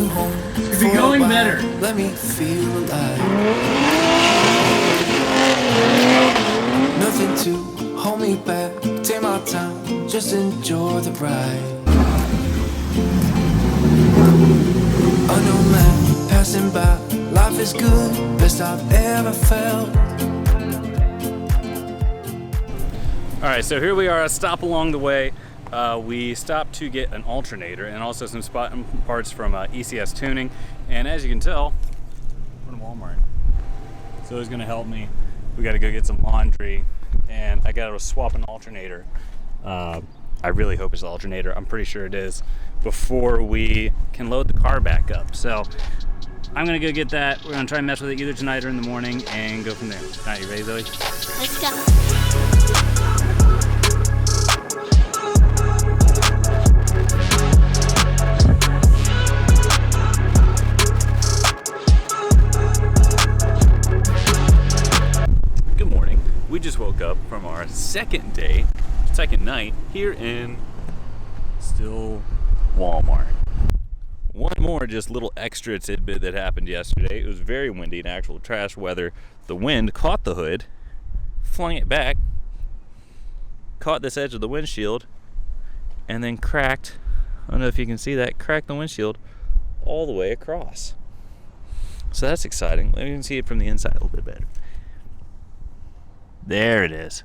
you home. Could be going better. Let me feel alive. Nothing to hold me back. Take my time, just enjoy the ride. I know man passing by. Life is good, best I've ever felt. All right, so here we are, a stop along the way. We stopped to get an alternator and also some spot parts from ECS Tuning. And as you can tell, we're in Walmart. So it's gonna help me. We gotta go get some laundry and I gotta swap an alternator. I really hope it's the alternator. I'm pretty sure it is, before we can load the car back up. So I'm gonna go get that. We're gonna try and mess with it either tonight or in the morning and go from there. All right, you ready, Zoe? Let's go. We just woke up from our second night here in still Walmart. One more just little extra tidbit that happened yesterday. It was very windy and actual trash weather. The wind caught the hood, flung it back, caught this edge of the windshield, and then cracked, I don't know if you can see that, cracked the windshield all the way across. So that's exciting. Let me see it from the inside a little bit better. There it is.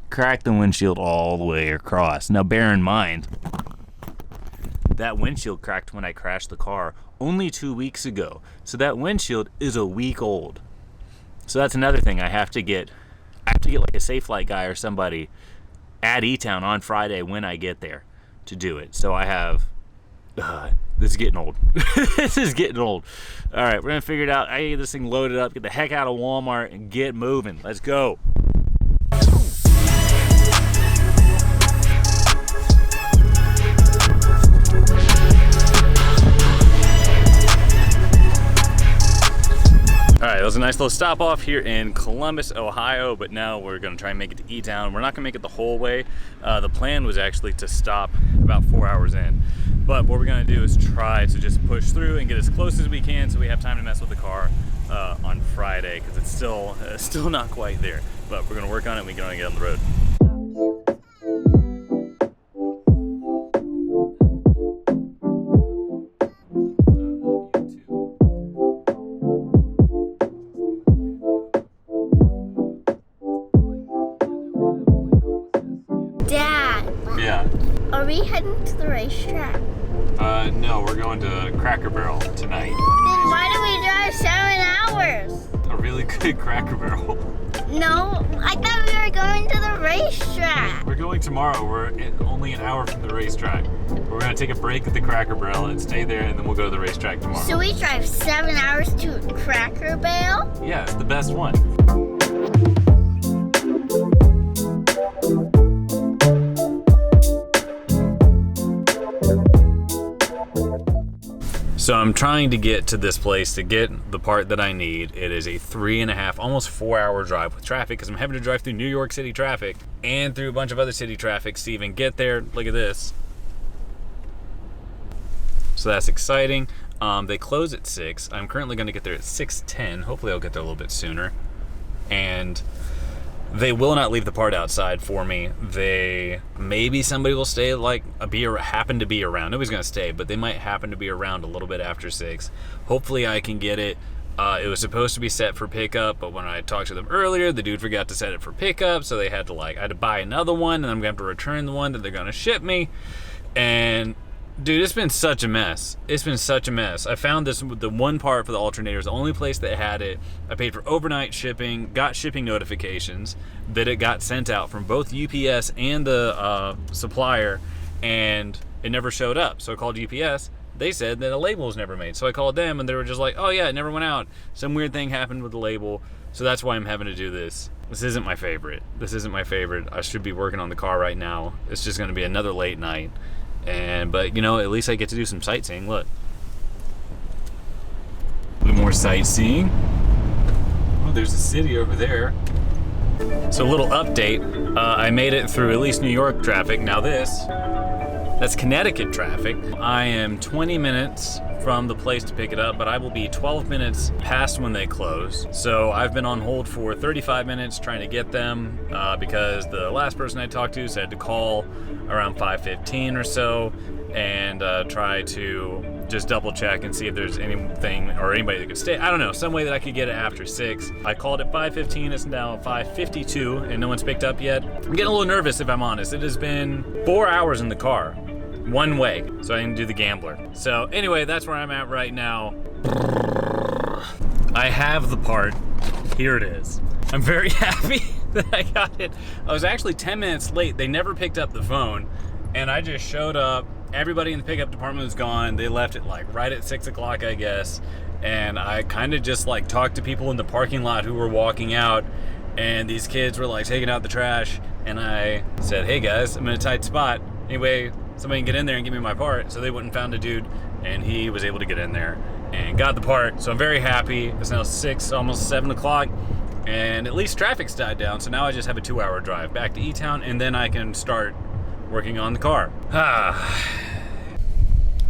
Cracked the windshield all the way across. Now bear in mind, that windshield cracked when I crashed the car only 2 weeks ago. So that windshield is a week old. So that's another thing I have to get. I have to get like a Safelite guy or somebody at E-Town on Friday when I get there to do it. So I have, this is getting old. This is getting old. All right, we're gonna figure it out. I get this thing loaded up, get the heck out of Walmart and get moving. Let's go. All right, it was a nice little stop off here in Columbus, Ohio, but now we're gonna try and make it to E-Town. We're not gonna make it the whole way. The plan was actually to stop about 4 hours in, but what we're gonna do is try to just push through and get as close as we can so we have time to mess with the car on Friday, because it's still not quite there, but we're gonna work on it and we can only get on the road. Are we heading to the racetrack? No, we're going to Cracker Barrel tonight. Then why do we drive 7 hours? A really good Cracker Barrel. No, I thought we were going to the racetrack. We're going tomorrow. We're only an hour from the racetrack. We're going to take a break at the Cracker Barrel and stay there, and then we'll go to the racetrack tomorrow. So we drive 7 hours to Cracker Barrel? Yeah, it's the best one. So I'm trying to get to this place to get the part that I need. It is a 3.5, almost 4 hour drive with traffic, because I'm having to drive through New York City traffic and through a bunch of other city traffic to even get there. Look at this. So that's exciting. They close at 6. I'm currently gonna get there at 6:10. Hopefully I'll get there a little bit sooner. And they will not leave the part outside for me. Maybe somebody will stay, like happen to be around. Nobody's gonna stay, but they might happen to be around a little bit after 6. Hopefully I can get it. It was supposed to be set for pickup, but when I talked to them earlier, the dude forgot to set it for pickup, so they had to I had to buy another one, and I'm gonna have to return the one that they're gonna ship me. And dude, it's been such a mess. It's been such a mess. I found the one part for the alternator is the only place that had it. I paid for overnight shipping, got shipping notifications that it got sent out from both UPS and the supplier, and it never showed up. So I called UPS. They said that a label was never made. So I called them, and they were just like, oh yeah, it never went out. Some weird thing happened with the label. So that's why I'm having to do this. This isn't my favorite. This isn't my favorite. I should be working on the car right now. It's just gonna be another late night. But you know, at least I get to do some sightseeing. Look, a little more sightseeing. Oh, there's a city over there. So a little update. I made it through at least New York traffic. Now that's Connecticut traffic. I am 20 minutes from the place to pick it up, but I will be 12 minutes past when they close. So I've been on hold for 35 minutes trying to get them because the last person I talked to said to call around 5:15 or so and try to just double check and see if there's anything or anybody that could stay. I don't know, some way that I could get it after 6. I called at 5:15, it's now 5:52 and no one's picked up yet. I'm getting a little nervous if I'm honest. It has been 4 hours in the car, one way, so I can do the gambler. So anyway, that's where I'm at right now. I have the part, here it is. I'm very happy that I got it. I was actually 10 minutes late, they never picked up the phone, and I just showed up. Everybody in the pickup department was gone. They left it like right at 6 o'clock, I guess. And I kind of just like talked to people in the parking lot who were walking out, and these kids were like taking out the trash. And I said, hey guys, I'm in a tight spot. Anyway, somebody can get in there and give me my part. So they went and found a dude, and he was able to get in there and got the part. So I'm very happy. It's now 6, almost 7 o'clock. And at least traffic's died down. So now I just have a 2-hour drive back to E-Town, and then I can start working on the car.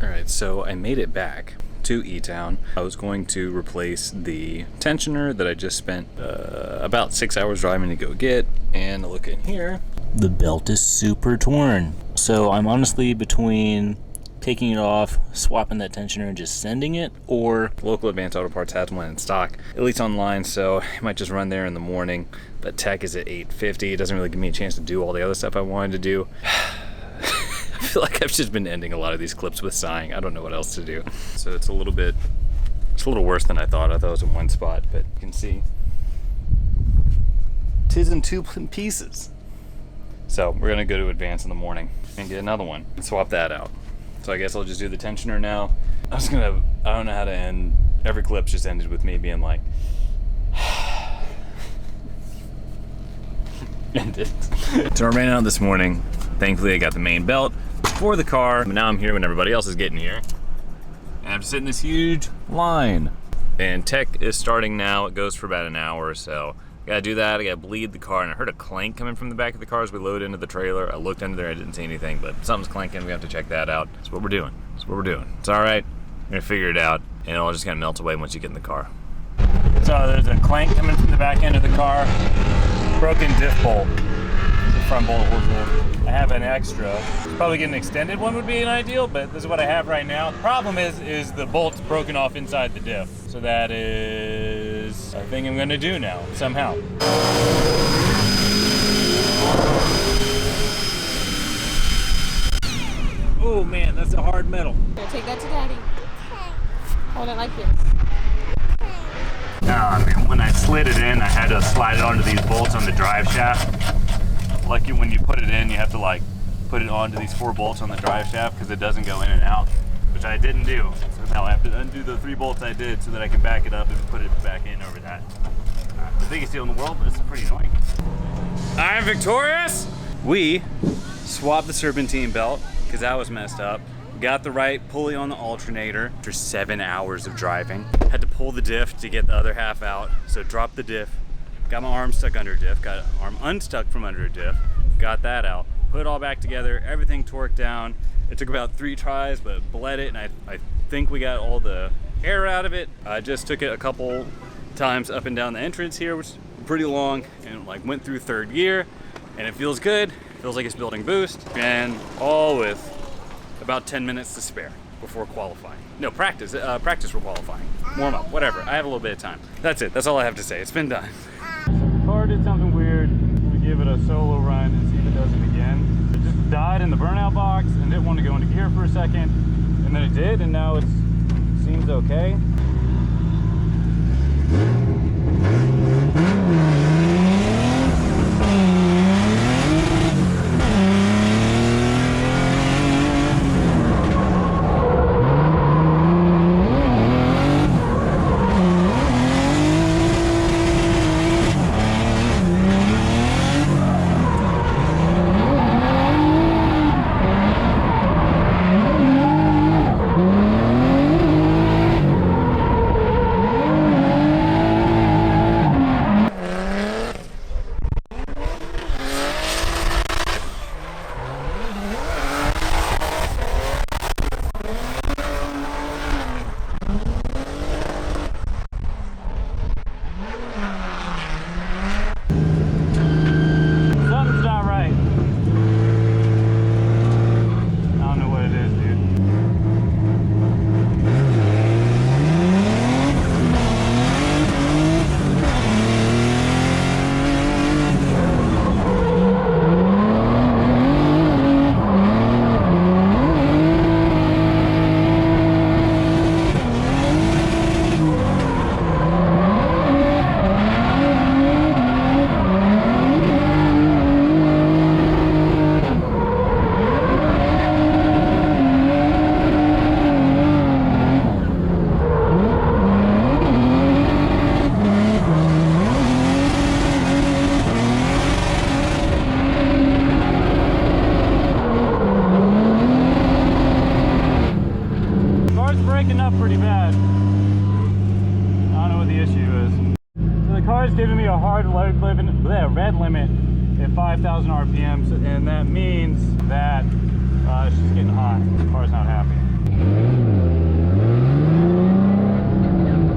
Alright, so I made it back to E-Town. I was going to replace the tensioner that I just spent about 6 hours driving to go get, and look in here. The belt is super torn. So I'm honestly between taking it off, swapping that tensioner and just sending it, or local Advanced Auto Parts has one in stock, at least online, so I might just run there in the morning. But tech is at 8:50. It doesn't really give me a chance to do all the other stuff I wanted to do. I feel like I've just been ending a lot of these clips with sighing. I don't know what else to do. So it's a little worse than I thought. I thought it was in one spot, but you can see 'tis in 2 pieces. So we're gonna go to Advance in the morning and get another one and swap that out. So I guess I'll just do the tensioner now. I don't know how to end. Every clip's just ended with me being like, ended. So I ran out this morning. Thankfully I got the main belt for the car, but now I'm here when everybody else is getting here. And I'm sitting in this huge line. And tech is starting now. It goes for about an hour or so. I gotta do that, I gotta bleed the car, and I heard a clank coming from the back of the car as we load into the trailer. I looked under there, I didn't see anything, but something's clanking, we have to check that out. That's what we're doing, It's all right, we're gonna figure it out, and it'll just kind of melt away once you get in the car. So there's a clank coming from the back end of the car, broken diff bolt. The front bolt was in. I have an extra. Probably get an extended one would be an ideal, but this is what I have right now. The problem is the bolt's broken off inside the diff. So that is a thing I'm gonna do now, somehow. Oh man, that's a hard metal. Here, take that to Daddy. Hold it like this. When I slid it in, I had to slide it onto these bolts on the drive shaft. Like when you put it in, you have to like put it onto these 4 bolts on the drive shaft because it doesn't go in and out, which I didn't do. So now I have to undo the 3 bolts I did so that I can back it up and put it back in over that. The biggest deal in the world, but it's pretty annoying. I'm victorious! We swapped the serpentine belt because that was messed up. Got the right pulley on the alternator after 7 hours of driving. Had to pull the diff to get the other half out, so dropped the diff. Got my arm stuck under a diff, got an arm unstuck from under a diff, got that out, put it all back together, everything torqued down. It took about 3 tries, but bled it, and I think we got all the air out of it. I just took it a couple times up and down the entrance here, which is pretty long, and like went through 3rd gear, and it feels good. Feels like it's building boost, and all with about 10 minutes to spare before qualifying. No, practice for qualifying. Warm up, whatever. I have a little bit of time. That's it, that's all I have to say. It's been done. The car did something weird. I'm gonna give it a solo run and see if it does it again. It just died in the burnout box and didn't want to go into gear for a second. And then it did, and now it seems okay. is giving me a hard red limit at 5,000 RPMs, and that means that she's getting hot. The car's not happy.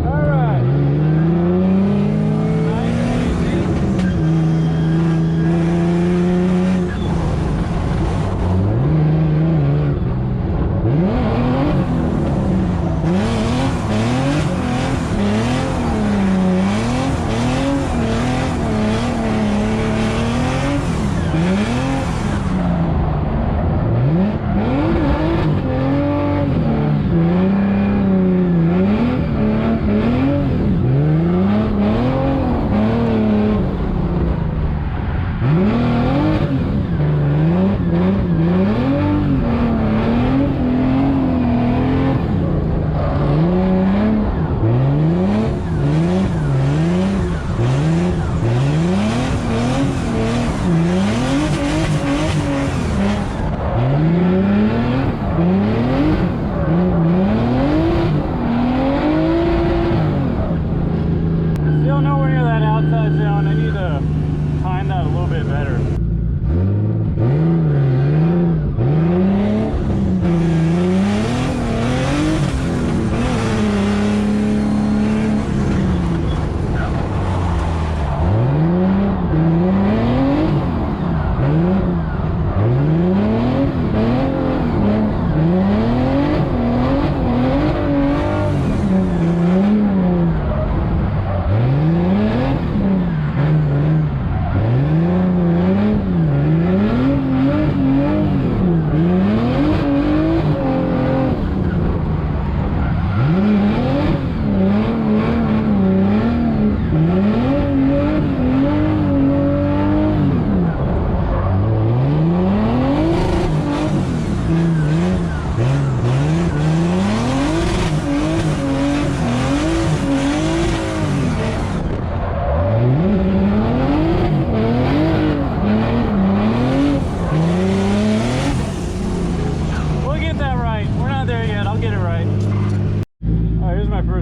All right. Nice and easy.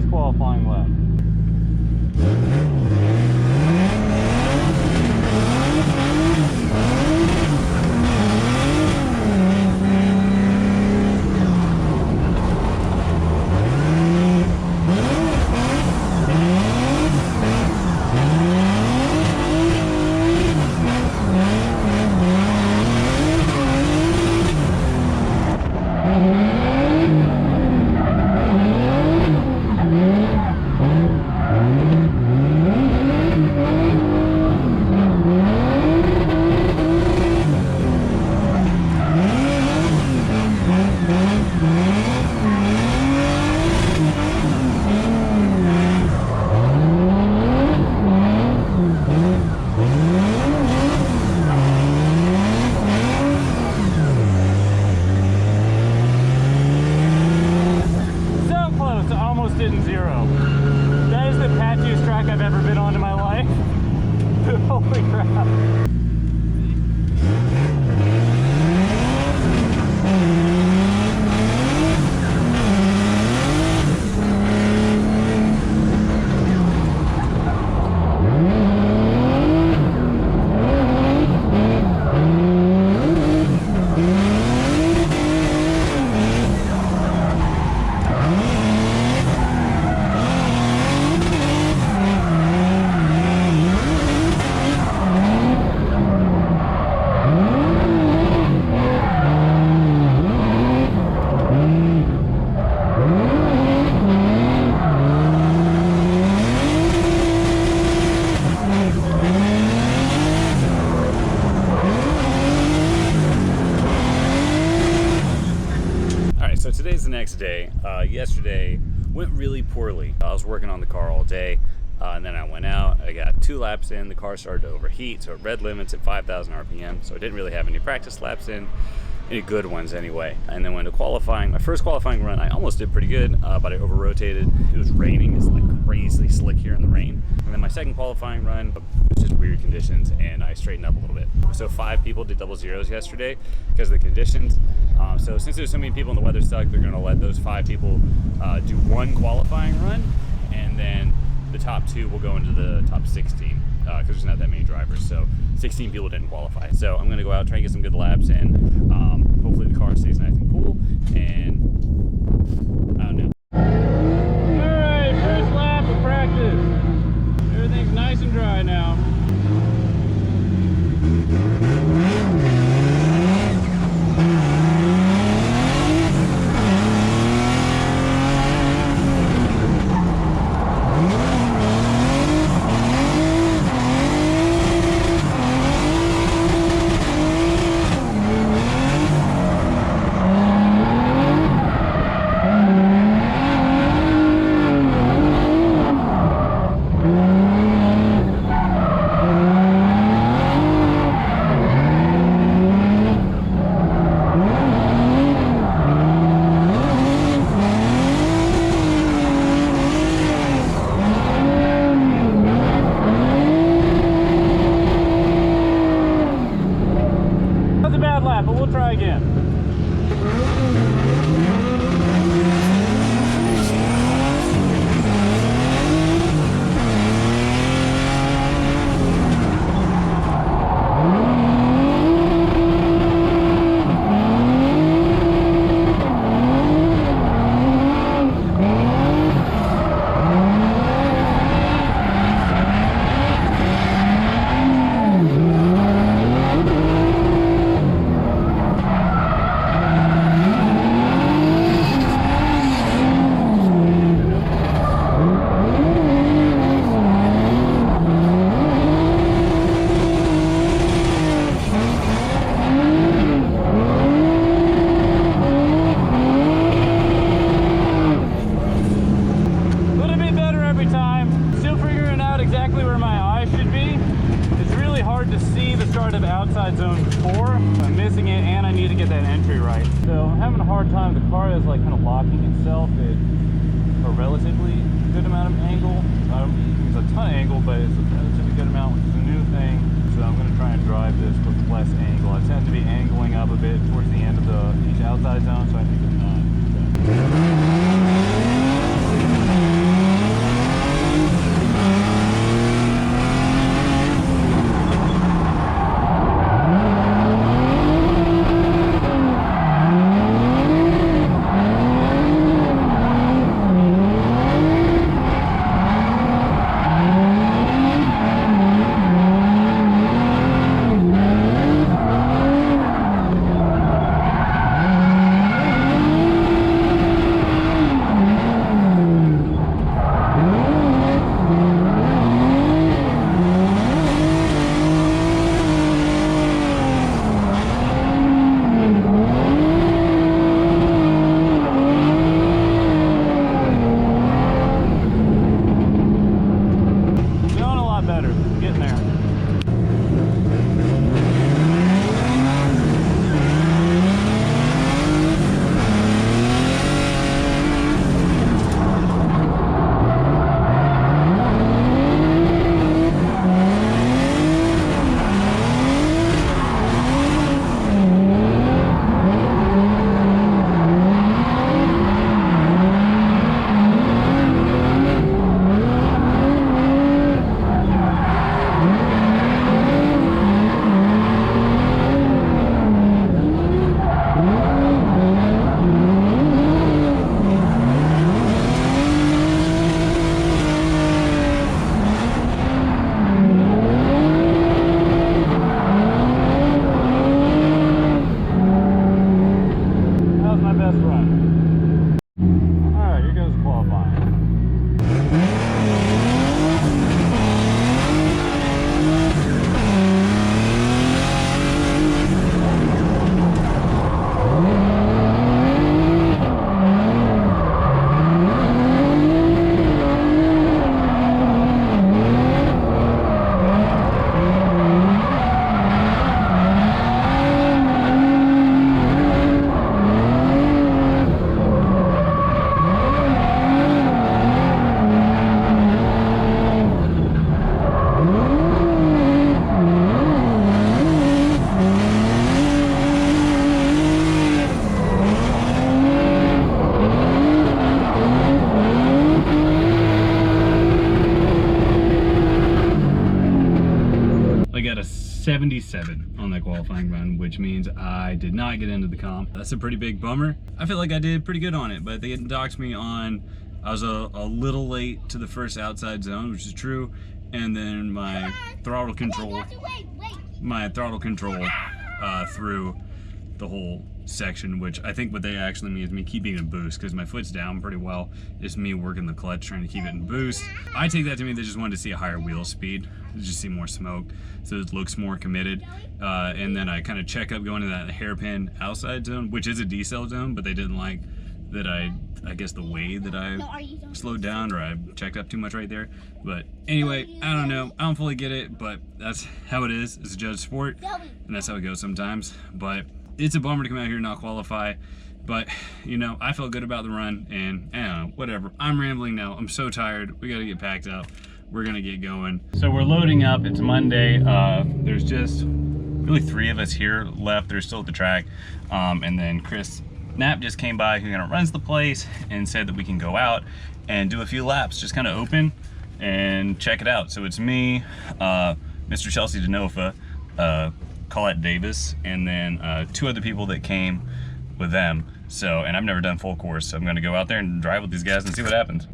qualifying lap. Didn't zero. That is the patchiest track I've ever been on in my life. Holy crap. So today's the next day. Yesterday went really poorly. I was working on the car all day, and then I went out. I got 2 laps in. The car started to overheat, so it read limits at 5,000 RPM. So I didn't really have any practice laps in, any good ones anyway. And then went to qualifying. My first qualifying run, I almost did pretty good, but I over-rotated. It was raining. It's like crazy slick here in the rain. And then my second qualifying run, it was just weird conditions, and I straightened up a little bit. So 5 people did double zeros yesterday because of the conditions. So since there's so many people and the weather sucked, they're going to let those 5 people do 1 qualifying run, and then the top 2 will go into the top 16 because there's not that many drivers. So 16 people didn't qualify. So I'm gonna go out, try and get some good laps in. Hopefully the car stays nice and cool, and I don't know. All right, first lap of practice. Everything's nice and dry now. But we'll try again. Outside zone before. I'm missing it, and I need to get that entry right. So I'm having a hard time. The car is like kind of locking itself at a relatively good amount of angle. I don't think it's a ton of angle, but it's a relatively good amount, which is a new thing. So I'm going to try and drive this with less angle. I tend to be angling up a bit towards the end of each outside zone, so I think it's not. 77 on that qualifying run, which means I did not get into the comp. That's a pretty big bummer. I feel like I did pretty good on it, but they docked me on, I was a little late to the first outside zone, which is true, and then my throttle control through the whole section, which I think what they actually mean is me keeping a boost, because my foot's down pretty well. It's me working the clutch, trying to keep it in boost. I take that to mean they just wanted to see a higher wheel speed, just see more smoke, so it looks more committed. And then I kind of check up going to that hairpin outside zone, which is a decel zone, but they didn't like that I guess the way that I slowed down, or I checked up too much right there. But anyway, I don't know. I don't fully get it, but that's how it is. It's a judge sport, and that's how it goes sometimes. But it's a bummer to come out here and not qualify. But, you know, I felt good about the run, and I don't know, whatever. I'm rambling now. I'm so tired. We got to get packed up. We're going to get going. So we're loading up. It's Monday. There's just really 3 of us here left. They're still at the track. And then Chris Knapp just came by, who kind of runs the place, and said that we can go out and do a few laps, just kind of open and check it out. So it's me, Mr. Chelsea DeNofa, Colette Davis, and then 2 other people that came with them. So, and I've never done full course, so I'm going to go out there and drive with these guys and see what happens.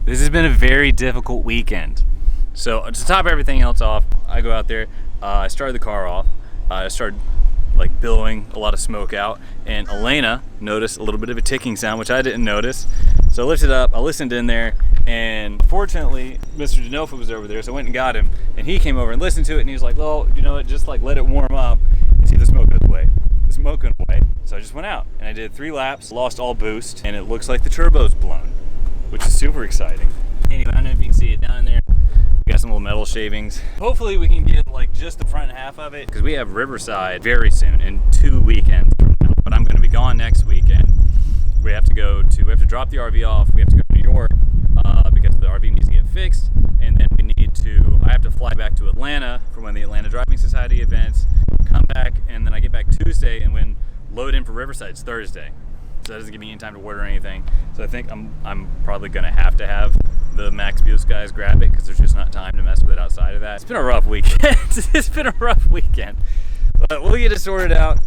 This has been a very difficult weekend. So to top everything else off, I go out there, I started the car off, I started like billowing a lot of smoke out, and Elena noticed a little bit of a ticking sound, which I didn't notice. So I lifted up, I listened in there, and fortunately, Mr. DeNofa was over there, so I went and got him, and he came over and listened to it, and he was like, well, you know what, just like let it warm up and see if the smoke goes away. The smoke went away, so I just went out, and I did 3 laps, lost all boost, and it looks like the turbo's blown, which is super exciting. Anyway, I don't know if you can see it down there. We got some little metal shavings. Hopefully we can get like just the front half of it, because we have Riverside very soon, in 2 weekends from now. But I'm going to be gone next weekend. We have to drop the RV off. We have to go to New York because the RV needs to get fixed, and then I have to fly back to Atlanta for one of the Atlanta Driving Society events, come back, and then I get back Tuesday, and when load in for Riverside's Thursday. So that doesn't give me any time to order anything. So I think I'm probably gonna have the Max Buse guys grab it, because there's just not time to mess with it outside of that. It's been a rough weekend. It's been a rough weekend. But we'll get it sorted out.